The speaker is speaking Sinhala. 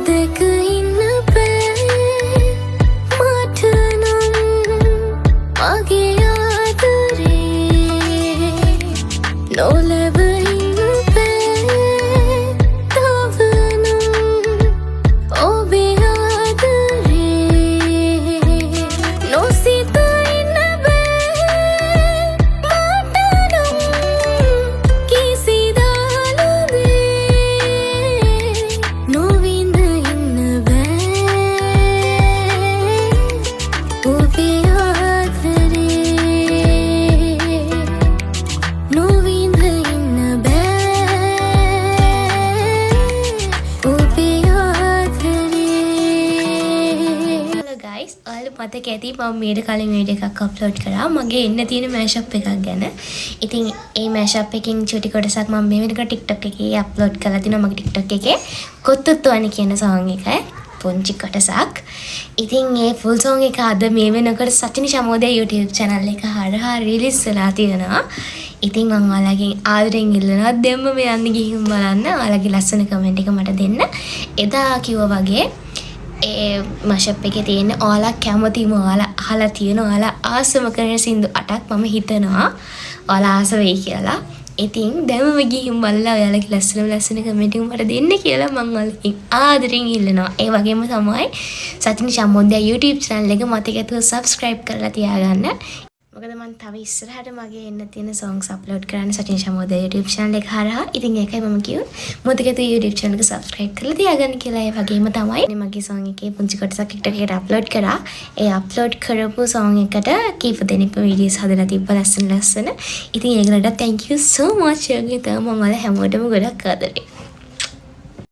නොදක ඉන්න බෑ මටනම් මගේ ආදරේ නොලැබ ඉන්න බෑ තවනම් ඔබේ ආදරේ නොසිත ඉන්න බෑ මටනම් කිසිදාලු දේ නොවිඳ ඉන්න බෑ ඔබේ මතක ඇති මම මීට කලින් වීඩියෝ එකක් අප්ලෝඩ් කරා මගේ එන්න තියෙන මෑෂප් එකක් ගැන. ඉතින් ඒ මෑෂප් එකකින් චුටි කොටසක් මම මේ වෙනකොට TikTok එකේ අප්ලෝඩ් කරලා තිනවා මගේ TikTok එකේ කොත්තුත්තුවනි කියන song එක. පුංචි කොටසක්. ඉතින් ඒ full song එක අද මේ වෙනකොට සචිනි ශමෝදය YouTube channel එක හරහා රිලීස් වෙලා තියෙනවා. ඉතින් මම ඔයාලගෙන් ආදරෙන් ඉල්ලනවා දෙම්ම මේ යන්න ගිහින් බලන්න. ඔයාලගේ ලස්සන කමෙන්ට් එක මට දෙන්න. එදා කිව්වා වගේ ඒ මෂප් එකේ තියෙන ඔයාලා කැමතිම ඔයාලා අහලා තියෙන ඔයාලා ආසම කරන සින්දු 8ක් මම හිතනවා ඔයාලා ආස වෙයි කියලා. ඉතින් දැන්ම ගිහින් බලලා ඔයාලගේ ලස්සන කමෙන්ට් එක මට දෙන්න කියලා මම ඔයාලගෙන් ආදරෙන් ඉල්ලනවා. ඒ වගේම තමයි සචිනි ශමෝදය YouTube channel එක මතකතුව subscribe කරලා තියාගන්න. මොකද මම තව ඉස්සරහට මගේ එන්න තියෙන songs upload කරන්න සචිනි ශමෝදය YouTube channel එක හරහා. ඉතින් ඒකයි මම කිව්වේ මතකතුව YouTube channel එක subscribe කරලා තියාගන්න කියලා. ඒ වගේම තමයි මගේ song එකේ පුංචි කොටසක් TikTok එකට upload කරා. ඒ upload කරපු song එකට කීප දෙනෙක්ම videos හදලා තිබ්බ ලස්සන. ඉතින් ඒකට thank you so much. ඒකේ තමයි මම ඔයාලා හැමෝටම ගොඩක් ආදරේ.